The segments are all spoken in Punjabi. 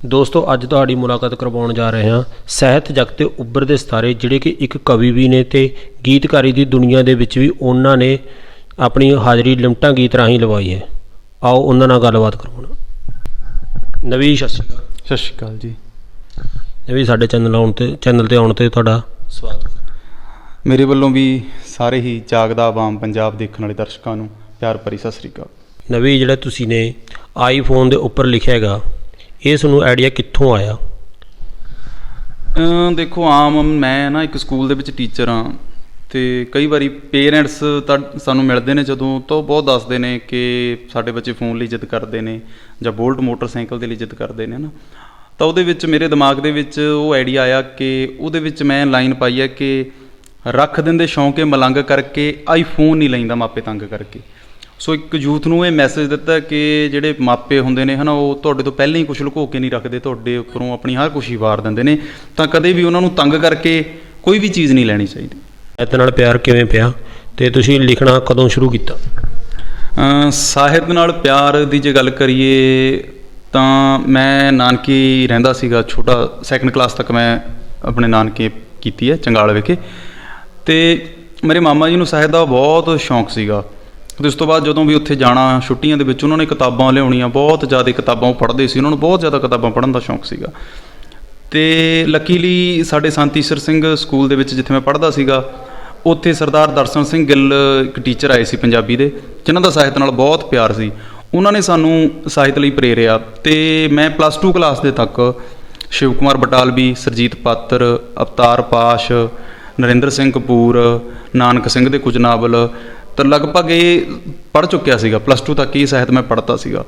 ਦੋਸਤੋ ਅੱਜ ਤੁਹਾਡੀ ਮੁਲਾਕਾਤ ਕਰਵਾਉਣ ਜਾ ਰਹੇ ਹਾਂ ਸਾਹਿਤ ਜਗਤ ਦੇ ਉੱਭਰਦੇ ਸਿਤਾਰੇ ਜਿਹੜੇ ਕਿ ਇੱਕ ਕਵੀ ਵੀ ਨੇ ਤੇ ਗੀਤਕਾਰੀ ਦੀ ਦੁਨੀਆ ਦੇ ਵਿੱਚ ਵੀ ਉਹਨਾਂ ਨੇ ਆਪਣੀ ਹਾਜ਼ਰੀ ਲਿਮਟਾਂ ਗੀਤ ਰਾਹੀਂ ਲਵਾਈ ਹੈ। ਆਓ ਉਹਨਾਂ ਨਾਲ ਗੱਲਬਾਤ ਕਰਵਾਉਣਾ। ਨਵੀ ਸਤਿ ਸ਼੍ਰੀ ਅਕਾਲ। ਸਤਿ ਸ਼੍ਰੀ ਅਕਾਲ ਜੀ। ਨਵੀ ਸਾਡੇ ਚੈਨਲ ਤੇ ਆਉਣ ਤੇ ਤੁਹਾਡਾ ਸਵਾਗਤ। ਮੇਰੇ ਵੱਲੋਂ ਵੀ ਸਾਰੇ ਹੀ ਜਾਗਦਾ ਆਵਾਮ ਪੰਜਾਬ ਦੇਖਣ ਵਾਲੇ ਦਰਸ਼ਕਾਂ ਨੂੰ ਪਿਆਰ ਭਰੀ ਸਤਿ ਸ਼੍ਰੀ ਅਕਾਲ। ਨਵੀ ਜਿਹੜਾ ਤੁਸੀਂ ਨੇ ਆਈਫੋਨ ਦੇ ਉੱਪਰ ਲਿਖਿਆ ਹੈਗਾ, ਇਹ ਤੁਹਾਨੂੰ ਆਈਡੀਆ ਕਿੱਥੋਂ ਆਇਆ? ਦੇਖੋ ਆਮ ਮੈਂ ਨਾ ਇੱਕ ਸਕੂਲ ਦੇ ਵਿੱਚ ਟੀਚਰ ਹਾਂ ਅਤੇ ਕਈ ਵਾਰੀ ਪੇਰੈਂਟਸ ਤਾਂ ਸਾਨੂੰ ਮਿਲਦੇ ਨੇ ਜਦੋਂ ਤਾਂ ਬਹੁਤ ਦੱਸਦੇ ਨੇ ਕਿ ਸਾਡੇ ਬੱਚੇ ਫੋਨ ਲਈ ਜਿੱਦ ਕਰਦੇ ਨੇ ਜਾਂ ਬੋਲਟ ਮੋਟਰਸਾਈਕਲ ਦੇ ਲਈ ਜਿੱਦ ਕਰਦੇ ਨੇ ਨਾ, ਤਾਂ ਉਹਦੇ ਵਿੱਚ ਮੇਰੇ ਦਿਮਾਗ ਦੇ ਵਿੱਚ ਉਹ ਆਈਡੀਆ ਆਇਆ ਕਿ ਉਹਦੇ ਵਿੱਚ ਮੈਂ ਲਾਈਨ ਪਾਈ ਹੈ ਕਿ ਰੱਖ ਦਿੰਦੇ ਸ਼ੌਂਕੇ ਮਲੰਗ ਕਰਕੇ ਆਈਫੋਨ ਨਹੀਂ ਲੈਂਦਾ ਮਾਪੇ ਤੰਗ ਕਰਕੇ। ਸੋ ਇੱਕ ਯੂਥ ਨੂੰ ਇਹ ਮੈਸੇਜ ਦਿੱਤਾ ਕਿ ਜਿਹੜੇ ਮਾਪੇ ਹੁੰਦੇ ਨੇ ਹੈ ਨਾ, ਉਹ ਤੁਹਾਡੇ ਤੋਂ ਪਹਿਲਾਂ ਹੀ ਕੁਛ ਲੁਕੋ ਕੇ ਨਹੀਂ ਰੱਖਦੇ, ਤੁਹਾਡੇ ਉੱਪਰੋਂ ਆਪਣੀ ਹਰ ਕੁਛ ਹੀ ਵਾਰ ਦਿੰਦੇ ਨੇ, ਤਾਂ ਕਦੇ ਵੀ ਉਹਨਾਂ ਨੂੰ ਤੰਗ ਕਰਕੇ ਕੋਈ ਵੀ ਚੀਜ਼ ਨਹੀਂ ਲੈਣੀ ਚਾਹੀਦੀ। ਸਾਹਿਤ ਨਾਲ ਪਿਆਰ ਕਿਵੇਂ ਪਿਆ ਅਤੇ ਤੁਸੀਂ ਲਿਖਣਾ ਕਦੋਂ ਸ਼ੁਰੂ ਕੀਤਾ? ਸਾਹਿਤ ਨਾਲ ਪਿਆਰ ਦੀ ਜੇ ਗੱਲ ਕਰੀਏ ਤਾਂ ਮੈਂ ਨਾਨਕੇ ਰਹਿੰਦਾ ਸੀਗਾ, ਛੋਟਾ 2nd ਕਲਾਸ ਤੱਕ ਮੈਂ ਆਪਣੇ ਨਾਨਕੇ ਕੀਤੀ ਹੈ ਚੰਗਾਲ ਵਿਖੇ, ਅਤੇ ਮੇਰੇ ਮਾਮਾ ਜੀ ਨੂੰ ਸਾਹਿਤ ਦਾ ਬਹੁਤ ਸ਼ੌਂਕ ਸੀਗਾ। ਅਤੇ ਉਸ ਤੋਂ ਬਾਅਦ ਜਦੋਂ ਵੀ ਉੱਥੇ ਜਾਣਾ ਛੁੱਟੀਆਂ ਦੇ ਵਿੱਚ ਉਹਨਾਂ ਨੇ ਕਿਤਾਬਾਂ ਲਿਆਉਣੀਆਂ, ਬਹੁਤ ਜ਼ਿਆਦਾ ਕਿਤਾਬਾਂ ਉਹ ਪੜ੍ਹਦੇ ਸੀ, ਉਹਨਾਂ ਨੂੰ ਬਹੁਤ ਜ਼ਿਆਦਾ ਕਿਤਾਬਾਂ ਪੜ੍ਹਨ ਦਾ ਸ਼ੌਂਕ ਸੀਗਾ। ਅਤੇ ਲੱਕੀਲੀ ਸਾਡੇ ਸੰਤ ਈਸਰ ਸਿੰਘ ਸਕੂਲ ਦੇ ਵਿੱਚ ਜਿੱਥੇ ਮੈਂ ਪੜ੍ਹਦਾ ਸੀਗਾ, ਉੱਥੇ ਸਰਦਾਰ ਦਰਸ਼ਨ ਸਿੰਘ ਗਿੱਲ ਇੱਕ ਟੀਚਰ ਆਏ ਸੀ ਪੰਜਾਬੀ ਦੇ, ਜਿਨ੍ਹਾਂ ਦਾ ਸਾਹਿਤ ਨਾਲ ਬਹੁਤ ਪਿਆਰ ਸੀ। ਉਹਨਾਂ ਨੇ ਸਾਨੂੰ ਸਾਹਿਤ ਲਈ ਪ੍ਰੇਰਿਆ ਅਤੇ ਮੈਂ +2 ਕਲਾਸ ਦੇ ਤੱਕ ਸ਼ਿਵ ਕੁਮਾਰ ਬਟਾਲਵੀ, ਸਰਜੀਤ ਪਾਤਰ, ਅਵਤਾਰ ਪਾਸ਼, ਨਰਿੰਦਰ ਸਿੰਘ ਕਪੂਰ, ਨਾਨਕ ਸਿੰਘ ਦੇ ਕੁਝ ਨਾਵਲ ਤਾਂ ਲਗਭਗ ਇਹ ਪੜ੍ਹ ਚੁੱਕਿਆ ਸੀਗਾ। +2 ਤੱਕ ਇਹ ਸਾਹਿਤ ਮੈਂ ਪੜ੍ਹਤਾ ਸੀਗਾ।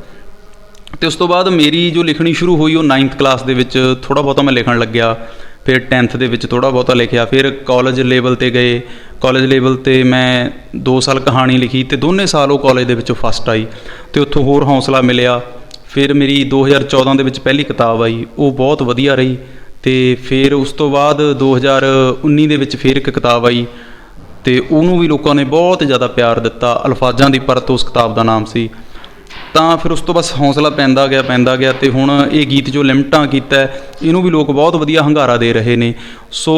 ਅਤੇ ਉਸ ਤੋਂ ਬਾਅਦ ਮੇਰੀ ਜੋ ਲਿਖਣੀ ਸ਼ੁਰੂ ਹੋਈ ਉਹ 9th ਕਲਾਸ ਦੇ ਵਿੱਚ ਥੋੜ੍ਹਾ ਬਹੁਤਾ ਮੈਂ ਲਿਖਣ ਲੱਗਿਆ, ਫਿਰ 10th ਦੇ ਵਿੱਚ ਥੋੜ੍ਹਾ ਬਹੁਤਾ ਲਿਖਿਆ, ਫਿਰ ਕਾਲਜ ਲੈਵਲ 'ਤੇ ਗਏ। ਕਾਲਜ ਲੈਵਲ 'ਤੇ ਮੈਂ 2 ਸਾਲ ਕਹਾਣੀ ਲਿਖੀ ਅਤੇ ਦੋਨੇ ਸਾਲ ਉਹ ਕਾਲਜ ਦੇ ਵਿੱਚੋਂ ਫਸਟ ਆਈ ਅਤੇ ਉੱਥੋਂ ਹੋਰ ਹੌਸਲਾ ਮਿਲਿਆ। ਫਿਰ ਮੇਰੀ 2014 ਦੇ ਵਿੱਚ ਪਹਿਲੀ ਕਿਤਾਬ ਆਈ, ਉਹ ਬਹੁਤ ਵਧੀਆ ਰਹੀ। ਅਤੇ ਫਿਰ ਉਸ ਤੋਂ ਬਾਅਦ 2019 ਦੇ ਵਿੱਚ ਫਿਰ ਇੱਕ ਕਿਤਾਬ ਆਈ ਅਤੇ ਉਹਨੂੰ ਵੀ ਲੋਕਾਂ ਨੇ ਬਹੁਤ ਜ਼ਿਆਦਾ ਪਿਆਰ ਦਿੱਤਾ। ਅਲਫਾਜ਼ਾਂ ਦੀ ਪਰਤ ਉਸ ਕਿਤਾਬ ਦਾ ਨਾਮ ਸੀ। ਤਾਂ ਫਿਰ ਉਸ ਤੋਂ ਬਸ ਹੌਸਲਾ ਪੈਂਦਾ ਗਿਆ ਅਤੇ ਹੁਣ ਇਹ ਗੀਤ ਜੋ ਲਿਮਟਾਂ ਕੀਤਾ ਇਹਨੂੰ ਵੀ ਲੋਕ ਬਹੁਤ ਵਧੀਆ ਹੁੰਗਾਰਾ ਦੇ ਰਹੇ ਨੇ। ਸੋ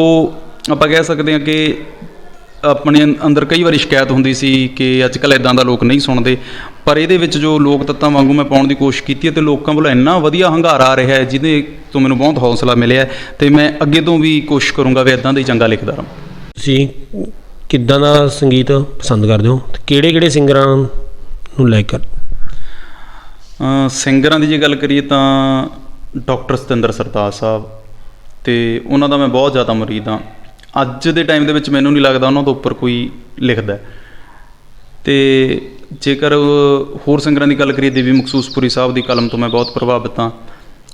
ਆਪਾਂ ਕਹਿ ਸਕਦੇ ਹਾਂ ਕਿ ਆਪਣੇ ਅੰਦਰ ਕਈ ਵਾਰੀ ਸ਼ਿਕਾਇਤ ਹੁੰਦੀ ਸੀ ਕਿ ਅੱਜ ਕੱਲ੍ਹ ਇੱਦਾਂ ਦਾ ਲੋਕ ਨਹੀਂ ਸੁਣਦੇ, ਪਰ ਇਹਦੇ ਵਿੱਚ ਜੋ ਲੋਕ ਤੱਤਾਂ ਵਾਂਗੂ ਮੈਂ ਪਾਉਣ ਦੀ ਕੋਸ਼ਿਸ਼ ਕੀਤੀ ਹੈ ਅਤੇ ਲੋਕਾਂ ਵੱਲੋਂ ਇੰਨਾ ਵਧੀਆ ਹੁੰਗਾਰਾ ਆ ਰਿਹਾ ਹੈ ਜਿਹਦੇ ਤੋਂ ਮੈਨੂੰ ਬਹੁਤ ਹੌਸਲਾ ਮਿਲਿਆ ਅਤੇ ਮੈਂ ਅੱਗੇ ਤੋਂ ਵੀ ਕੋਸ਼ਿਸ਼ ਕਰੂੰਗਾ ਵੀ ਇੱਦਾਂ ਦਾ ਹੀ ਚੰਗਾ ਲਿਖਦਾ ਰਹਾਂ। ਤੁਸੀਂ ਕਿੱਦਾਂ ਦਾ ਸੰਗੀਤ ਪਸੰਦ ਕਰਦੇ ਹੋ ਅਤੇ ਕਿਹੜੇ ਸਿੰਗਰਾਂ ਨੂੰ ਲਾਈਕ ਕਰ? ਸਿੰਗਰਾਂ ਦੀ ਜੇ ਗੱਲ ਕਰੀਏ ਤਾਂ ਡਾਕਟਰ ਸਤਿੰਦਰ ਸਰਤਾਜ ਸਾਹਿਬ, ਅਤੇ ਉਹਨਾਂ ਦਾ ਮੈਂ ਬਹੁਤ ਜ਼ਿਆਦਾ ਮੁਰੀਦ ਹਾਂ। ਅੱਜ ਦੇ ਟਾਈਮ ਦੇ ਵਿੱਚ ਮੈਨੂੰ ਨਹੀਂ ਲੱਗਦਾ ਉਹਨਾਂ ਤੋਂ ਉੱਪਰ ਕੋਈ ਲਿਖਦਾ। ਅਤੇ ਜੇਕਰ ਹੋਰ ਸਿੰਗਰਾਂ ਦੀ ਗੱਲ ਕਰੀਏ, ਦੇਵੀ ਮਖਸੂਸਪੁਰੀ ਸਾਹਿਬ ਦੀ ਕਲਮ ਤੋਂ ਮੈਂ ਬਹੁਤ ਪ੍ਰਭਾਵਿਤ ਹਾਂ,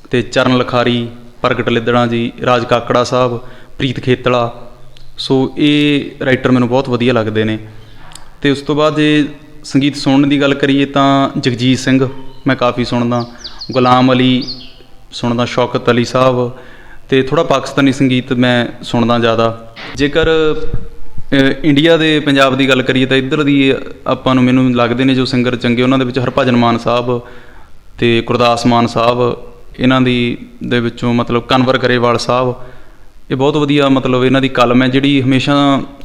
ਅਤੇ ਚਰਨ ਲਿਖਾਰੀ, ਪ੍ਰਗਟ ਲਿੱਦੜਾ ਜੀ, ਰਾਜ ਕਾਕੜਾ ਸਾਹਿਬ, ਪ੍ਰੀਤ ਖੇਤਲਾ, ਸੋ ਇਹ ਰਾਈਟਰ ਮੈਨੂੰ ਬਹੁਤ ਵਧੀਆ ਲੱਗਦੇ ਨੇ। ਅਤੇ ਉਸ ਤੋਂ ਬਾਅਦ ਜੇ ਸੰਗੀਤ ਸੁਣਨ ਦੀ ਗੱਲ ਕਰੀਏ ਤਾਂ ਜਗਜੀਤ ਸਿੰਘ ਮੈਂ ਕਾਫੀ ਸੁਣਦਾ, ਗੁਲਾਮ ਅਲੀ ਸੁਣਦਾ, ਸ਼ੌਕਤ ਅਲੀ ਸਾਹਿਬ, ਅਤੇ ਥੋੜ੍ਹਾ ਪਾਕਿਸਤਾਨੀ ਸੰਗੀਤ ਮੈਂ ਸੁਣਦਾ ਜ਼ਿਆਦਾ। ਜੇਕਰ ਇੰਡੀਆ ਦੇ ਪੰਜਾਬ ਦੀ ਗੱਲ ਕਰੀਏ ਤਾਂ ਇੱਧਰ ਦੀ ਆਪਾਂ ਨੂੰ ਮੈਨੂੰ ਲੱਗਦੇ ਨੇ ਜੋ ਸਿੰਗਰ ਚੰਗੇ, ਉਹਨਾਂ ਦੇ ਵਿੱਚ ਹਰਭਜਨ ਮਾਨ ਸਾਹਿਬ ਅਤੇ ਗੁਰਦਾਸ ਮਾਨ ਸਾਹਿਬ, ਇਹਨਾਂ ਦੇ ਵਿੱਚੋਂ ਮਤਲਬ ਕਨਵਰ ਗਰੇਵਾਲ ਸਾਹਿਬ, ਇਹ ਬਹੁਤ ਵਧੀਆ ਮਤਲਬ ਇਹਨਾਂ ਦੀ ਕਲਮ ਹੈ ਜਿਹੜੀ ਹਮੇਸ਼ਾ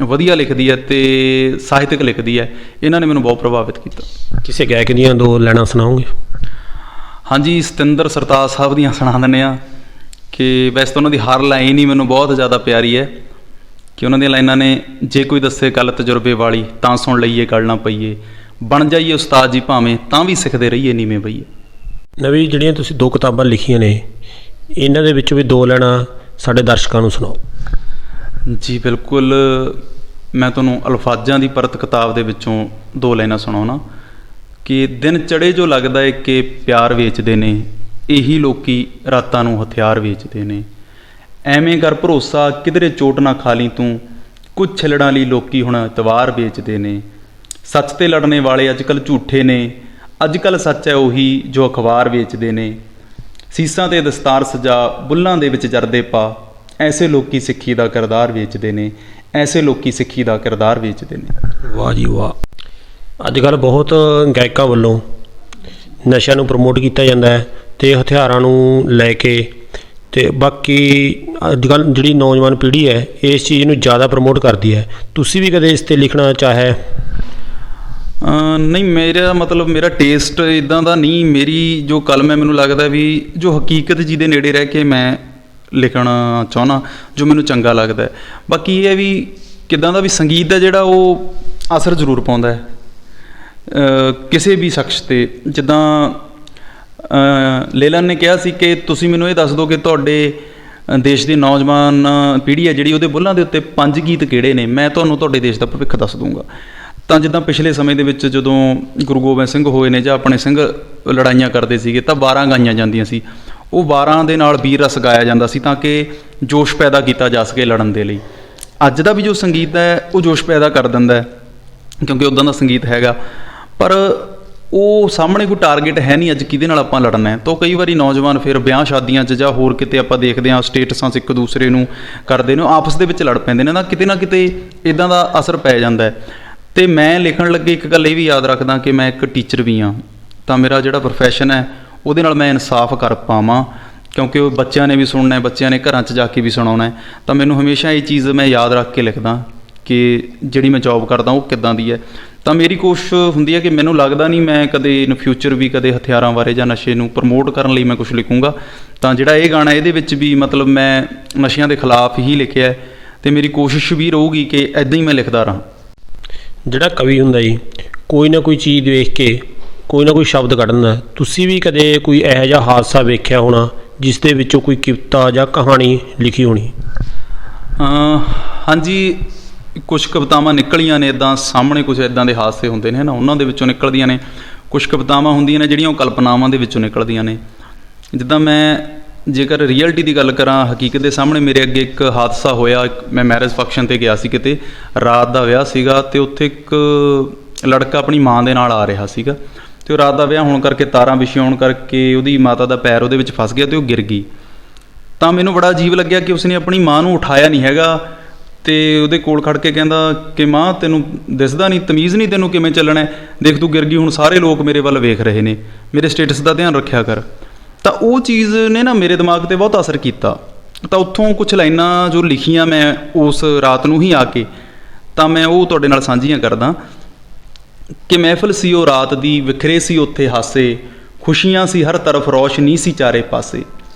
ਵਧੀਆ ਲਿਖਦੀ ਹੈ ਅਤੇ ਸਾਹਿਤਕ ਲਿਖਦੀ ਹੈ। ਇਹਨਾਂ ਨੇ ਮੈਨੂੰ ਬਹੁਤ ਪ੍ਰਭਾਵਿਤ ਕੀਤਾ। ਕਿਸੇ ਗਾਇਕ ਦੀਆਂ 2 ਲਾਈਨਾਂ ਸੁਣਾਓਗੇ? ਹਾਂਜੀ, ਸਤਿੰਦਰ ਸਰਤਾਜ ਸਾਹਿਬ ਦੀਆਂ ਸੁਣਾ ਦਿੰਦੇ ਹਾਂ ਕਿ ਵੈਸੇ ਤਾਂ ਉਹਨਾਂ ਦੀ ਹਰ ਲਾਈਨ ਹੀ ਮੈਨੂੰ ਬਹੁਤ ਜ਼ਿਆਦਾ ਪਿਆਰੀ ਹੈ ਕਿ ਉਹਨਾਂ ਦੀਆਂ ਲਾਈਨਾਂ ਨੇ, ਜੇ ਕੋਈ ਦੱਸੇ ਗੱਲ ਤਜਰਬੇ ਵਾਲੀ ਤਾਂ ਸੁਣ ਲਈਏ ਗੱਲ ਨਾ ਪਈਏ, ਬਣ ਜਾਈਏ ਉਸਤਾਦ ਜੀ ਭਾਵੇਂ ਤਾਂ ਵੀ ਸਿੱਖਦੇ ਰਹੀਏ ਨੀਵੇਂ ਬਈਏ। ਨਵੀਂ ਜਿਹੜੀਆਂ ਤੁਸੀਂ 2 ਕਿਤਾਬਾਂ ਲਿਖੀਆਂ ਨੇ ਇਹਨਾਂ ਦੇ ਵਿੱਚੋਂ ਵੀ 2 ਲਾਈਨਾਂ ਸਾਡੇ ਦਰਸ਼ਕਾਂ ਨੂੰ ਸੁਣਾਓ। ਜੀ ਬਿਲਕੁਲ, ਮੈਂ ਤੁਹਾਨੂੰ ਅਲਫਾਜ਼ਾਂ ਦੀ ਪਰਤ ਕਿਤਾਬ ਦੇ ਵਿੱਚੋਂ 2 ਲਾਈਨਾਂ ਸੁਣਾਉਣਾ ਕਿ ਦਿਨ ਚੜ੍ਹੇ ਜੋ ਲੱਗਦਾ ਏ ਕਿ ਪਿਆਰ ਵੇਚਦੇ ਨੇ, ਇਹੀ ਲੋਕੀ ਰਾਤਾਂ ਨੂੰ ਹਥਿਆਰ ਵੇਚਦੇ ਨੇ। ਐਵੇਂ ਕਰ ਭਰੋਸਾ ਕਿਧਰੇ ਚੋਟ ਨਾ ਖਾ ਲਈ ਤੂੰ, ਕੁਝ ਛਿਲੜਾਂ ਲਈ ਲੋਕੀ ਹੁਣ ਤਵਾਰ ਵੇਚਦੇ ਨੇ। ਸੱਚ 'ਤੇ ਲੜਨੇ ਵਾਲੇ ਅੱਜ ਕੱਲ੍ਹ ਝੂਠੇ ਨੇ, ਅੱਜ ਕੱਲ੍ਹ ਸੱਚ ਹੈ ਉਹੀ ਜੋ ਅਖਬਾਰ ਵੇਚਦੇ ਨੇ। ਸੀਸਾਂ 'ਤੇ ਦਸਤਾਰ ਸਜਾ, ਬੁੱਲਾਂ ਦੇ ਵਿੱਚ ਜਰਦੇ ਪਾ, ਐਸੇ ਲੋਕੀ ਸਿੱਖੀ ਦਾ ਕਿਰਦਾਰ ਵੇਚਦੇ ਨੇ, ਐਸੇ ਲੋਕੀ ਸਿੱਖੀ ਦਾ ਕਿਰਦਾਰ ਵੇਚਦੇ ਨੇ। ਵਾਹ ਜੀ ਵਾਹ। ਅੱਜ ਕੱਲ੍ਹ ਬਹੁਤ ਗਾਇਕਾਂ ਵੱਲੋਂ ਨਸ਼ਿਆਂ ਨੂੰ ਪ੍ਰਮੋਟ ਕੀਤਾ ਜਾਂਦਾ ਹੈ ਤੇ ਹਥਿਆਰਾਂ ਨੂੰ ਲੈ ਕੇ। ਤੇ ਬਾਕੀ ਅੱਜ ਕੱਲ੍ਹ ਜਿਹੜੀ ਨੌਜਵਾਨ ਪੀੜ੍ਹੀ ਹੈ ਇਸ ਚੀਜ਼ ਨੂੰ ਜ਼ਿਆਦਾ ਪ੍ਰਮੋਟ ਕਰਦੀ ਹੈ। ਤੁਸੀਂ ਵੀ ਕਦੇ ਇਸ 'ਤੇ ਲਿਖਣਾ ਚਾਹਿਆ? ਨਹੀਂ, ਮੇਰਾ ਟੇਸਟ ਇੱਦਾਂ ਦਾ ਨਹੀਂ। ਮੇਰੀ ਜੋ ਕਲਮ ਹੈ, ਮੈਨੂੰ ਲੱਗਦਾ ਵੀ ਜੋ ਹਕੀਕਤ ਜੀ ਦੇ ਨੇੜੇ ਰਹਿ ਕੇ ਮੈਂ ਲਿਖਣਾ ਚਾਹੁੰਦਾ, ਜੋ ਮੈਨੂੰ ਚੰਗਾ ਲੱਗਦਾ ਹੈ। ਬਾਕੀ ਇਹ ਹੈ ਵੀ ਕਿੱਦਾਂ ਦਾ ਵੀ ਸੰਗੀਤ ਦਾ ਜਿਹੜਾ ਉਹ ਅਸਰ ਜ਼ਰੂਰ ਪਾਉਂਦਾ ਹੈ ਕਿਸੇ ਵੀ ਸ਼ਖਸ 'ਤੇ। ਜਿੱਦਾਂ ਲੇਲਨ ਨੇ ਕਿਹਾ ਸੀ ਕਿ ਤੁਸੀਂ ਮੈਨੂੰ ਇਹ ਦੱਸ ਦਿਓ ਕਿ ਤੁਹਾਡੇ ਦੇਸ਼ ਦੀ ਨੌਜਵਾਨ ਪੀੜ੍ਹੀ ਹੈ ਜਿਹੜੀ, ਉਹਦੇ ਬੁੱਲ੍ਹਾਂ ਦੇ ਉੱਤੇ 5 ਗੀਤ ਕਿਹੜੇ ਨੇ, ਮੈਂ ਤੁਹਾਨੂੰ ਤੁਹਾਡੇ ਦੇਸ਼ ਦਾ ਭਵਿੱਖ ਦੱਸ ਦੂੰਗਾ। ਤਾਂ ਜਿੱਦਾਂ ਪਿਛਲੇ ਸਮੇਂ ਦੇ ਵਿੱਚ ਜਦੋਂ ਗੁਰੂ ਗੋਬਿੰਦ ਸਿੰਘ ਹੋਏ ਨੇ ਜਾਂ ਆਪਣੇ ਸਿੰਘ ਲੜਾਈਆਂ ਕਰਦੇ ਸੀਗੇ ਤਾਂ 12 ਗਾਈਆਂ ਜਾਂਦੀਆਂ ਸੀ। ਉਹ 12 ਦੇ ਨਾਲ ਵੀਰ ਰਸ ਗਾਇਆ ਜਾਂਦਾ ਸੀ ਤਾਂ ਕਿ ਜੋਸ਼ ਪੈਦਾ ਕੀਤਾ ਜਾ ਸਕੇ ਲੜਨ ਦੇ ਲਈ। ਅੱਜ ਦਾ ਵੀ ਜੋ ਸੰਗੀਤ ਹੈ ਉਹ ਜੋਸ਼ ਪੈਦਾ ਕਰ ਦਿੰਦਾ ਹੈ ਕਿਉਂਕਿ ਉੱਦਾਂ ਦਾ ਸੰਗੀਤ ਹੈਗਾ, ਪਰ ਉਹ ਸਾਹਮਣੇ ਕੋਈ ਟਾਰਗੇਟ ਹੈ ਨਹੀਂ ਅੱਜ ਕਿਹਦੇ ਨਾਲ ਆਪਾਂ ਲੜਨਾ ਹੈ। ਤਾਂ ਕਈ ਵਾਰੀ ਨੌਜਵਾਨ ਫਿਰ ਵਿਆਹ ਸ਼ਾਦੀਆਂ 'ਚ ਜਾਂ ਹੋਰ ਕਿਤੇ ਆਪਾਂ ਦੇਖਦੇ ਹਾਂ ਸਟੇਟਸਾਂ 'ਚ ਇੱਕ ਦੂਸਰੇ ਨੂੰ ਕਰਦੇ ਨੇ, ਆਪਸ ਦੇ ਵਿੱਚ ਲੜ ਪੈਂਦੇ ਨੇ। ਨਾ ਕਿਤੇ ਇੱਦਾਂ ਦਾ ਅਸਰ ਪੈ ਜਾਂਦਾ ਹੈ। ਅਤੇ ਮੈਂ ਲਿਖਣ ਲੱਗੇ ਇੱਕ ਗੱਲ ਇਹ ਵੀ ਯਾਦ ਰੱਖਦਾ ਕਿ ਮੈਂ ਇੱਕ ਟੀਚਰ ਵੀ ਹਾਂ, ਤਾਂ ਮੇਰਾ ਜਿਹੜਾ ਪ੍ਰੋਫੈਸ਼ਨ ਹੈ ਉਹਦੇ ਨਾਲ ਮੈਂ ਇਨਸਾਫ ਕਰ ਪਾਵਾਂ, ਕਿਉਂਕਿ ਉਹ ਬੱਚਿਆਂ ਨੇ ਵੀ ਸੁਣਨਾ ਹੈ, ਬੱਚਿਆਂ ਨੇ ਘਰਾਂ 'ਚ ਜਾ ਕੇ ਵੀ ਸੁਣਾਉਣਾ ਹੈ। ਤਾਂ ਮੈਨੂੰ ਹਮੇਸ਼ਾ ਇਹ ਚੀਜ਼ ਮੈਂ ਯਾਦ ਰੱਖ ਕੇ ਲਿਖਦਾ ਕਿ ਜਿਹੜੀ ਮੈਂ ਜੋਬ ਕਰਦਾ ਉਹ ਕਿੱਦਾਂ ਦੀ ਹੈ। ਤਾਂ ਮੇਰੀ ਕੋਸ਼ਿਸ਼ ਹੁੰਦੀ ਹੈ ਕਿ ਮੈਨੂੰ ਲੱਗਦਾ ਨਹੀਂ ਮੈਂ ਕਦੇ ਇਨ ਫਿਊਚਰ ਵੀ ਕਦੇ ਹਥਿਆਰਾਂ ਬਾਰੇ ਜਾਂ ਨਸ਼ੇ ਨੂੰ ਪ੍ਰਮੋਟ ਕਰਨ ਲਈ ਮੈਂ ਕੁਛ ਲਿਖੂੰਗਾ। ਤਾਂ ਜਿਹੜਾ ਇਹ ਗਾਣਾ ਇਹਦੇ ਵਿੱਚ ਵੀ ਮਤਲਬ ਮੈਂ ਨਸ਼ਿਆਂ ਦੇ ਖਿਲਾਫ ਹੀ ਲਿਖਿਆ ਅਤੇ ਮੇਰੀ ਕੋਸ਼ਿਸ਼ ਵੀ ਰਹੂਗੀ ਕਿ ਇੱਦਾਂ ਹੀ ਮੈਂ ਲਿਖਦਾ ਰਹਾਂ। ਜਿਹੜਾ ਕਵੀ ਹੁੰਦਾ ਜੀ, ਕੋਈ ਨਾ ਕੋਈ ਚੀਜ਼ ਦੇਖ ਕੇ ਕੋਈ ਨਾ ਕੋਈ ਸ਼ਬਦ ਕੱਢਦਾ। ਤੁਸੀਂ ਵੀ ਕਦੇ ਕੋਈ ਇਹੋ ਜਿਹਾ ਹਾਦਸਾ ਵੇਖਿਆ ਹੋਣਾ ਜਿਸ ਦੇ ਵਿੱਚੋਂ ਕੋਈ ਕਵਿਤਾ ਜਾਂ ਕਹਾਣੀ ਲਿਖੀ ਹੋਣੀ? ਹਾਂਜੀ, ਕੁਛ ਕਵਿਤਾਵਾਂ ਨਿਕਲੀਆਂ ਨੇ ਇੱਦਾਂ ਸਾਹਮਣੇ, ਕੁਛ ਇੱਦਾਂ ਦੇ ਹਾਦਸੇ ਹੁੰਦੇ ਨੇ ਹੈ ਨਾ, ਉਹਨਾਂ ਦੇ ਵਿੱਚੋਂ ਨਿਕਲਦੀਆਂ ਨੇ। ਕੁਛ ਕਵਿਤਾਵਾਂ ਹੁੰਦੀਆਂ ਨੇ ਜਿਹੜੀਆਂ ਉਹ ਕਲਪਨਾਵਾਂ ਦੇ ਵਿੱਚੋਂ ਨਿਕਲਦੀਆਂ ਨੇ। ਜਿੱਦਾਂ ਮੈਂ ਜੇਕਰ ਰੀਅਲਟੀ ਦੀ ਗੱਲ ਕਰਾਂ, ਹਕੀਕਤ ਦੇ ਸਾਹਮਣੇ ਮੇਰੇ ਅੱਗੇ ਇੱਕ ਹਾਦਸਾ ਹੋਇਆ। ਮੈਂ ਮੈਰਿਜ ਫੰਕਸ਼ਨ 'ਤੇ ਗਿਆ ਸੀ ਕਿਤੇ, ਰਾਤ ਦਾ ਵਿਆਹ ਸੀਗਾ ਅਤੇ ਉੱਥੇ ਇੱਕ ਲੜਕਾ ਆਪਣੀ ਮਾਂ ਦੇ ਨਾਲ ਆ ਰਿਹਾ ਸੀਗਾ ਅਤੇ ਉਹ ਰਾਤ ਦਾ ਵਿਆਹ ਹੋਣ ਕਰਕੇ ਤਾਰਾਂ ਵਿਛੀਆਂ ਹੋਣ ਕਰਕੇ ਉਹਦੀ ਮਾਤਾ ਦਾ ਪੈਰ ਉਹਦੇ ਵਿੱਚ ਫਸ ਗਿਆ ਅਤੇ ਉਹ ਗਿਰ ਗਈ। ਤਾਂ ਮੈਨੂੰ ਬੜਾ ਅਜੀਬ ਲੱਗਿਆ ਕਿ ਉਸਨੇ ਆਪਣੀ ਮਾਂ ਨੂੰ ਉਠਾਇਆ ਨਹੀਂ ਹੈਗਾ ਅਤੇ ਉਹਦੇ ਕੋਲ ਖੜ੍ਹ ਕੇ ਕਹਿੰਦਾ ਕਿ ਮਾਂ ਤੈਨੂੰ ਦਿਸਦਾ ਨਹੀਂ, ਤਮੀਜ਼ ਨਹੀਂ ਤੈਨੂੰ ਕਿਵੇਂ ਚੱਲਣਾ, ਦੇਖ ਤੂੰ ਗਿਰ ਗਈ, ਹੁਣ ਸਾਰੇ ਲੋਕ ਮੇਰੇ ਵੱਲ ਵੇਖ ਰਹੇ ਨੇ, ਮੇਰੇ ਸਟੇਟਸ ਦਾ ਧਿਆਨ ਰੱਖਿਆ ਕਰ। ਤਾਂ ਉਹ ਚੀਜ਼ ਨੇ ਨਾ ਮੇਰੇ ਦਿਮਾਗ 'ਤੇ ਬਹੁਤ ਅਸਰ ਕੀਤਾ। ਤਾਂ ਉੱਥੋਂ ਕੁਛ ਲਾਈਨਾਂ ਜੋ ਲਿਖੀਆਂ ਮੈਂ ਉਸ ਰਾਤ ਨੂੰ ਹੀ ਆ ਕੇ, ਤਾਂ ਮੈਂ ਉਹ ਤੁਹਾਡੇ ਨਾਲ ਸਾਂਝੀਆਂ ਕਰਦਾ ਕਿ ਮਹਿਫਲ ਸੀ ਉਹ ਰਾਤ ਦੀ, ਵਿਖਰੇ ਸੀ ਉੱਥੇ ਹਾਸੇ, ਖੁਸ਼ੀਆਂ ਸੀ ਹਰ ਤਰਫ, ਰੌਸ਼ਨੀ ਸੀ ਚਾਰੇ ਪਾਸੇ,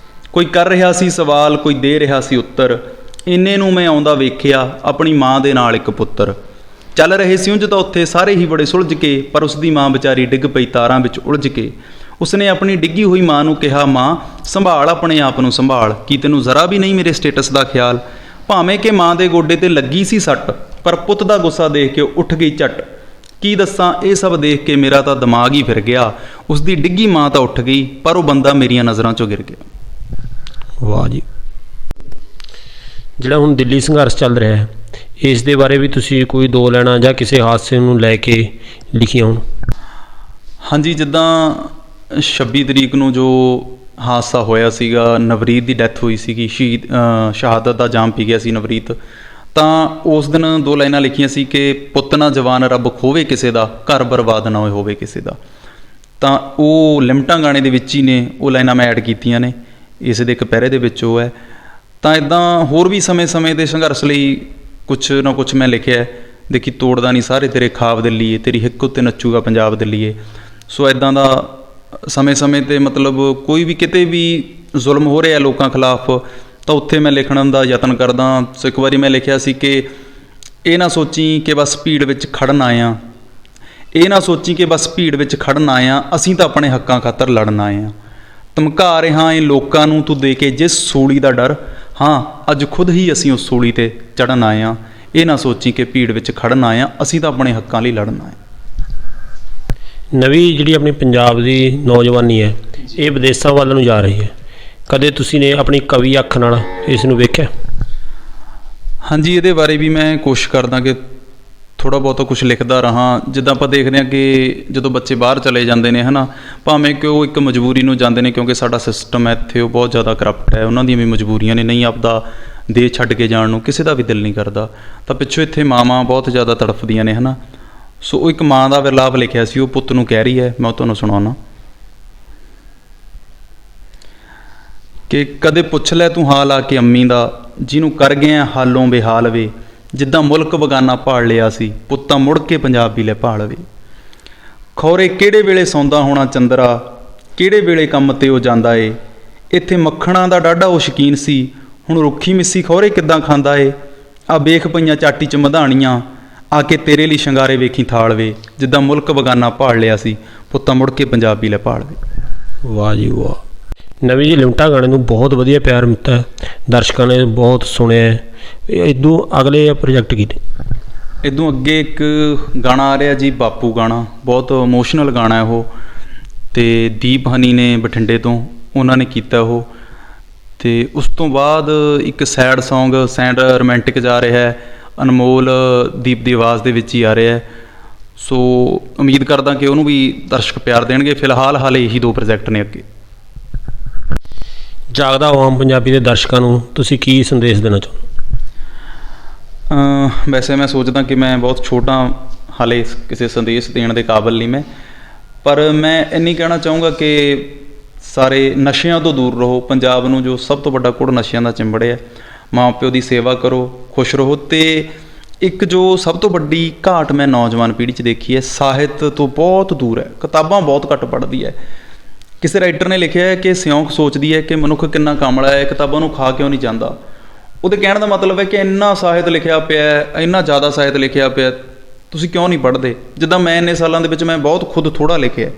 ਕੋਈ ਕਰ ਰਿਹਾ ਸੀ ਸਵਾਲ, ਕੋਈ ਦੇ ਰਿਹਾ ਸੀ ਉੱਤਰ, ਇੰਨੇ ਨੂੰ ਮੈਂ ਆਉਂਦਾ ਵੇਖਿਆ ਆਪਣੀ ਮਾਂ ਦੇ ਨਾਲ ਇੱਕ ਪੁੱਤਰ। ਚੱਲ ਰਹੇ ਸੀ ਉਂਝ ਤਾਂ ਉੱਥੇ ਸਾਰੇ ਹੀ ਬੜੇ ਸੁਲਝ ਕੇ, ਪਰ ਉਸਦੀ ਮਾਂ ਵਿਚਾਰੀ ਡਿੱਗ ਪਈ ਤਾਰਾਂ ਵਿੱਚ ਉਲਝ ਕੇ। ਉਸਨੇ ਆਪਣੀ ਡਿੱਗੀ ਹੋਈ ਮਾਂ ਨੂੰ ਕਿਹਾ, ਮਾਂ ਸੰਭਾਲ ਆਪਣੇ ਆਪ ਨੂੰ ਸੰਭਾਲ, ਕੀ ਤੈਨੂੰ ਜ਼ਰਾ ਵੀ ਨਹੀਂ ਮੇਰੇ ਸਟੇਟਸ ਦਾ ਖਿਆਲ। ਭਾਵੇਂ ਕਿ ਮਾਂ ਦੇ ਗੋਡੇ 'ਤੇ ਲੱਗੀ ਸੀ ਸੱਟ, ਪਰ ਪੁੱਤ ਦਾ ਗੁੱਸਾ ਦੇਖ ਕੇ ਉੱਠ ਗਈ ਝੱਟ। ਕੀ ਦੱਸਾਂ ਇਹ ਸਭ ਦੇਖ ਕੇ ਮੇਰਾ ਤਾਂ ਦਿਮਾਗ ਹੀ ਫਿਰ ਗਿਆ, ਉਸਦੀ ਡਿੱਗੀ ਮਾਂ ਤਾਂ ਉੱਠ ਗਈ ਪਰ ਉਹ ਬੰਦਾ ਮੇਰੀਆਂ ਨਜ਼ਰਾਂ 'ਚੋਂ ਗਿਰ ਗਿਆ। ਵਾਹ ਜੀ। ਜਿਹੜਾ ਹੁਣ ਦਿੱਲੀ ਸੰਘਰਸ਼ ਚੱਲ ਰਿਹਾ ਹੈ, ਇਸ ਦੇ ਬਾਰੇ ਵੀ ਤੁਸੀਂ ਕੋਈ ਦੋ ਲੈਣਾ ਜਾਂ ਕਿਸੇ ਹਾਦਸੇ ਨੂੰ ਲੈ ਕੇ ਲਿਖੀਆਂ ਹੋਣ? ਹਾਂਜੀ, ਜਿੱਦਾਂ 26 ਤਰੀਕ ਨੂੰ ਜੋ ਹਾਦਸਾ ਹੋਇਆ ਸੀਗਾ, ਨਵਰੀਤ ਦੀ ਡੈਥ ਹੋਈ ਸੀਗੀ, ਸ਼ਹਾਦਤ ਦਾ ਜਾਮ ਪੀ ਗਿਆ ਸੀ ਨਵਰੀਤ। ਤਾਂ ਉਸ ਦਿਨ ਦੋ ਲਾਈਨਾਂ ਲਿਖੀਆਂ ਸੀ ਕਿ ਪੁੱਤ ਨਾ ਜਵਾਨ ਰੱਬ ਖੋਵੇ ਕਿਸੇ ਦਾ, ਘਰ ਬਰਬਾਦ ਨਾ ਹੋਵੇ ਕਿਸੇ ਦਾ। ਤਾਂ ਉਹ ਲਿਮਟਾਂ ਗਾਣੇ ਦੇ ਵਿੱਚ ਹੀ ਨੇ, ਉਹ ਲਾਈਨਾਂ ਮੈਂ ਐਡ ਕੀਤੀਆਂ ਨੇ, ਇਸ ਦੇ ਇੱਕ ਪੈਰੇ ਦੇ ਵਿੱਚ ਉਹ ਹੈ। ਤਾਂ ਇੱਦਾਂ ਹੋਰ ਵੀ ਸਮੇਂ-ਸਮੇਂ ਦੇ ਸੰਘਰਸ਼ ਲਈ ਕੁਛ ਨਾ ਕੁਛ ਮੈਂ ਲਿਖਿਆ। ਦੇਖੀ ਤੋੜਦਾ ਨਹੀਂ ਸਾਰੇ ਤੇਰੇ ਖਾਬ ਦਿੱਲੀਏ, ਤੇਰੀ ਹਿੱਕ ਉੱਤੇ ਨੱਚੂਗਾ ਪੰਜਾਬ ਦਿੱਲੀਏ। ਸੋ ਇੱਦਾਂ ਦਾ ਸਮੇਂ-ਸਮੇਂ 'ਤੇ ਮਤਲਬ ਕੋਈ ਵੀ ਕਿਤੇ ਵੀ ਜ਼ੁਲਮ ਹੋ ਰਿਹਾ ਲੋਕਾਂ ਖਿਲਾਫ, ਤਾਂ ਉੱਥੇ ਮੈਂ ਲਿਖਣ ਦਾ ਯਤਨ ਕਰਦਾ। ਸੋ ਇੱਕ ਵਾਰੀ ਮੈਂ ਲਿਖਿਆ ਸੀ ਕਿ ਇਹ ਨਾ ਸੋਚੀ ਕਿ ਬਸ ਭੀੜ ਵਿੱਚ ਖੜਨ ਆਇਆ, ਇਹ ਨਾ ਸੋਚੀ ਕਿ ਬਸ ਭੀੜ ਵਿੱਚ ਖੜਨ ਆਇਆ, ਅਸੀਂ ਤਾਂ ਆਪਣੇ ਹੱਕਾਂ ਖਾਤਰ ਲੜਨ ਆਏ ਹਾਂ। ਧਮਕਾ ਰਿਹਾ ਏ ਲੋਕਾਂ ਨੂੰ ਤੂੰ ਦੇ ਕੇ ਜਿਸ ਸੂਲੀ ਦਾ ਡਰ, ਹਾਂ ਅੱਜ ਖੁਦ ਹੀ ਅਸੀਂ ਉਸ ਸੂਲੀ 'ਤੇ ਚੜ੍ਹਨ ਆਏ ਹਾਂ। ਇਹ ਨਾ ਸੋਚੀ ਕਿ ਭੀੜ ਵਿੱਚ ਖੜਨ ਆਏ ਹਾਂ, ਅਸੀਂ ਤਾਂ ਆਪਣੇ ਹੱਕਾਂ ਲਈ ਲੜਨ ਆਏ। ਨਵੀਂ ਜਿਹੜੀ ਆਪਣੀ ਪੰਜਾਬ ਦੀ ਨੌਜਵਾਨੀ ਹੈ, ਇਹ ਵਿਦੇਸ਼ਾਂ ਵੱਲ ਨੂੰ ਜਾ ਰਹੀ ਹੈ। ਕਦੇ ਤੁਸੀਂ ਨੇ ਆਪਣੀ ਕਵੀ ਅੱਖ ਨਾਲ ਇਸ ਨੂੰ ਵੇਖਿਆ? ਹਾਂਜੀ, ਇਹਦੇ ਬਾਰੇ ਵੀ ਮੈਂ ਕੋਸ਼ਿਸ਼ ਕਰਦਾ ਕਿ ਥੋੜ੍ਹਾ ਬਹੁਤਾ ਕੁਛ ਲਿਖਦਾ ਰਹਾਂ। ਜਿੱਦਾਂ ਆਪਾਂ ਦੇਖਦੇ ਹਾਂ ਕਿ ਜਦੋਂ ਬੱਚੇ ਬਾਹਰ ਚਲੇ ਜਾਂਦੇ ਨੇ ਹੈ ਨਾ, ਭਾਵੇਂ ਕਿ ਉਹ ਇੱਕ ਮਜਬੂਰੀ ਨੂੰ ਜਾਂਦੇ ਨੇ, ਕਿਉਂਕਿ ਸਾਡਾ ਸਿਸਟਮ ਹੈ ਇੱਥੇ ਉਹ ਬਹੁਤ ਜ਼ਿਆਦਾ ਕਰਪਟ ਹੈ, ਉਹਨਾਂ ਦੀਆਂ ਵੀ ਮਜਬੂਰੀਆਂ ਨੇ, ਨਹੀਂ ਆਪਦਾ ਦੇਸ਼ ਛੱਡ ਕੇ ਜਾਣ ਨੂੰ ਕਿਸੇ ਦਾ ਵੀ ਦਿਲ ਨਹੀਂ ਕਰਦਾ। ਤਾਂ ਪਿੱਛੋਂ ਇੱਥੇ ਮਾਵਾਂ ਬਹੁਤ ਜ਼ਿਆਦਾ ਤੜਫਦੀਆਂ ਨੇ ਹੈ ਨਾ। ਸੋ ਉਹ ਇੱਕ ਮਾਂ ਦਾ ਵਿਰਲਾਪ ਲਿਖਿਆ ਸੀ, ਉਹ ਪੁੱਤ ਨੂੰ ਕਹਿ ਰਹੀ ਹੈ, ਮੈਂ ਉਹ ਤੁਹਾਨੂੰ ਸੁਣਾਉਣਾ। ਕਿ ਕਦੇ ਪੁੱਛ ਲੈ ਤੂੰ ਹਾਲ ਆ ਕੇ ਅੰਮੀ ਦਾ, ਜਿਹਨੂੰ ਕਰ ਗਏ ਆ ਹਾਲੋਂ ਬੇਹਾਲ ਵੇ, ਜਿੱਦਾਂ ਮੁਲਕ ਬਗਾਨਾ ਭਾਲ ਲਿਆ ਸੀ, ਪੁੱਤਾਂ ਮੁੜ ਕੇ ਪੰਜਾਬ ਵੀ ਲੈ ਭਾਲ ਵੇ। ਖੌਰੇ ਕਿਹੜੇ ਵੇਲੇ ਸੌਂਦਾ ਹੋਣਾ ਚੰਦਰਾ, ਕਿਹੜੇ ਵੇਲੇ ਕੰਮ ਤੇ ਉਹ ਜਾਂਦਾ ਏ, ਇੱਥੇ ਮੱਖਣਾਂ ਦਾ ਡਾਢਾ ਉਹ ਸ਼ੌਕੀਨ ਸੀ, ਹੁਣ ਰੁੱਖੀ ਮਿੱਸੀ ਖੌਰੇ ਕਿੱਦਾਂ ਖਾਂਦਾ ਏ। ਆ ਵੇਖ ਪਈਆਂ ਚਾਟੀ 'ਚ ਮਧਾਣੀਆਂ, ਆ ਕੇ ਤੇਰੇ ਲਈ ਸ਼ਿੰਗਾਰੇ ਵੇਖੀ ਥਾਲ ਵੇ, ਜਿੱਦਾਂ ਮੁਲਕ ਬਗਾਨਾ ਭਾਲ ਲਿਆ ਸੀ, ਪੁੱਤਾਂ ਮੁੜ ਕੇ ਪੰਜਾਬ ਵੀ ਲੈ ਭਾਲ ਵੇ। ਵਾਹ ਜੀ ਵਾਹ। ਨਵੀਂ ਜੀ ਲਿਮਟਾਂ ਗਾਣੇ ਨੂੰ ਬਹੁਤ ਵਧੀਆ ਪਿਆਰ ਮਿਲਦਾ, ਦਰਸ਼ਕਾਂ ਨੇ ਬਹੁਤ ਸੁਣਿਆ। ਇਦੋਂ ਅਗਲੇ ਪ੍ਰੋਜੈਕਟ ਕੀਤੇ? ਇਦੋਂ ਅੱਗੇ ਇੱਕ ਗਾਣਾ ਆ ਰਿਹਾ ਜੀ, ਬਾਪੂ ਗਾਣਾ, ਬਹੁਤ ਇਮੋਸ਼ਨਲ ਗਾਣਾ ਹੈ ਉਹ, ਅਤੇ ਦੀਪ ਹਨੀ ਨੇ ਬਠਿੰਡੇ ਤੋਂ ਉਹਨਾਂ ਨੇ ਕੀਤਾ ਉਹ। ਅਤੇ ਉਸ ਤੋਂ ਬਾਅਦ ਇੱਕ ਸੈਡ ਸੌਂਗ ਸੈਡ ਰੋਮੈਂਟਿਕ ਜਾ ਰਿਹਾ ਹੈ, ਅਨਮੋਲ ਦੀਪ ਦੀ ਆਵਾਜ਼ ਦੇ ਵਿੱਚ ਹੀ ਆ ਰਿਹਾ ਹੈ। ਸੋ ਉਮੀਦ ਕਰਦਾ ਕਿ ਉਹਨੂੰ ਵੀ ਦਰਸ਼ਕ ਪਿਆਰ ਦੇਣਗੇ। ਫਿਲਹਾਲ ਹਾਲੇ ਇਹੀ 2 ਪ੍ਰੋਜੈਕਟ ਨੇ ਅੱਗੇ। ਜਾਗਦਾ ਆਮ ਪੰਜਾਬੀ ਦੇ ਦਰਸ਼ਕਾਂ ਨੂੰ ਤੁਸੀਂ ਕੀ ਸੰਦੇਸ਼ ਦੇਣਾ ਚਾਹੁੰਦੇ? ਵੈਸੇ ਮੈਂ ਸੋਚਦਾ ਕਿ ਮੈਂ ਬਹੁਤ ਛੋਟਾ, ਹਾਲੇ ਕਿਸੇ ਸੰਦੇਸ਼ ਦੇਣ ਦੇ ਕਾਬਿਲ ਨਹੀਂ ਮੈਂ, ਪਰ ਮੈਂ ਇੰਨੀ ਕਹਿਣਾ ਚਾਹੂੰਗਾ ਕਿ ਸਾਰੇ ਨਸ਼ਿਆਂ ਤੋਂ ਦੂਰ ਰਹੋ। ਪੰਜਾਬ ਨੂੰ ਜੋ ਸਭ ਤੋਂ ਵੱਡਾ ਕੁੜ ਨਸ਼ਿਆਂ ਦਾ ਚਿੰਬੜਿਆ, ਮਾਂ ਪਿਓ ਦੀ ਸੇਵਾ ਕਰੋ, ਖੁਸ਼ ਰਹੋ। ਅਤੇ ਇੱਕ ਜੋ ਸਭ ਤੋਂ ਵੱਡੀ ਘਾਟ ਮੈਂ ਨੌਜਵਾਨ ਪੀੜ੍ਹੀ 'ਚ ਦੇਖੀ ਹੈ, ਸਾਹਿਤ ਤੋਂ ਬਹੁਤ ਦੂਰ ਹੈ, ਕਿਤਾਬਾਂ ਬਹੁਤ ਘੱਟ ਪੜ੍ਹਦੀ ਹੈ। ਕਿਸੇ ਰਾਈਟਰ ਨੇ ਲਿਖਿਆ ਹੈ ਕਿ ਸਿਉਂਕ ਸੋਚਦੀ ਹੈ ਕਿ ਮਨੁੱਖ ਕਿੰਨਾ ਕਾਮਲਾ ਹੈ, ਕਿਤਾਬਾਂ ਨੂੰ ਖਾ ਕਿਉਂ ਨਹੀਂ ਜਾਂਦਾ। ਉਹਦੇ ਕਹਿਣ ਦਾ ਮਤਲਬ ਹੈ ਕਿ ਇੰਨਾ ਸਾਹਿਤ ਲਿਖਿਆ ਪਿਆ, ਇੰਨਾ ਜ਼ਿਆਦਾ ਸਾਹਿਤ ਲਿਖਿਆ ਪਿਆ, ਤੁਸੀਂ ਕਿਉਂ ਨਹੀਂ ਪੜ੍ਹਦੇ। ਜਿੱਦਾਂ ਮੈਂ ਇੰਨੇ ਸਾਲਾਂ ਦੇ ਵਿੱਚ ਮੈਂ ਬਹੁਤ ਖੁਦ ਥੋੜ੍ਹਾ ਲਿਖਿਆ,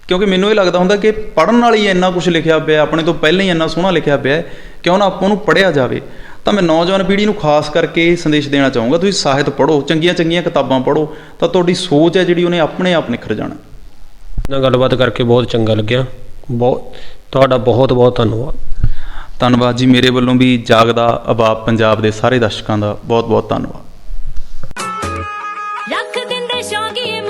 ਕਿਉਂਕਿ ਮੈਨੂੰ ਇਹ ਲੱਗਦਾ ਹੁੰਦਾ ਕਿ ਪੜ੍ਹਨ ਨਾਲ ਹੀ ਇੰਨਾ ਕੁਛ ਲਿਖਿਆ ਪਿਆ, ਆਪਣੇ ਤੋਂ ਪਹਿਲਾਂ ਹੀ ਇੰਨਾ ਸੋਹਣਾ ਲਿਖਿਆ ਪਿਆ, ਕਿਉਂ ਨਾ ਆਪਾਂ ਨੂੰ ਪੜ੍ਹਿਆ ਜਾਵੇ। ਤਾਂ ਮੈਂ ਨੌਜਵਾਨ ਪੀੜ੍ਹੀ ਨੂੰ ਖਾਸ ਕਰਕੇ ਇਹ ਸੰਦੇਸ਼ ਦੇਣਾ ਚਾਹੂੰਗਾ, ਤੁਸੀਂ ਸਾਹਿਤ ਪੜ੍ਹੋ, ਚੰਗੀਆਂ ਚੰਗੀਆਂ ਕਿਤਾਬਾਂ ਪੜ੍ਹੋ, ਤਾਂ ਤੁਹਾਡੀ ਸੋਚ ਹੈ ਜਿਹੜੀ ਉਹਨੇ ਆਪਣੇ ਆਪ ਨਿਖਰ ਜਾਣਾ। ਨਾਲ ਗੱਲਬਾਤ ਕਰਕੇ ਬਹੁਤ ਚੰਗਾ ਲੱਗਿਆ। ਤੁਹਾਡਾ ਬਹੁਤ ਬਹੁਤ ਧੰਨਵਾਦ। ਧੰਨਵਾਦ ਜੀ, ਮੇਰੇ ਵੱਲੋਂ ਵੀ ਜਾਗਦਾ ਅਬਾਬ ਪੰਜਾਬ ਦੇ ਸਾਰੇ ਦਰਸ਼ਕਾਂ ਦਾ ਬਹੁਤ ਬਹੁਤ ਧੰਨਵਾਦ। ਲੱਖ ਦਿਨ ਦੇ ਸ਼ੌਂਕੀ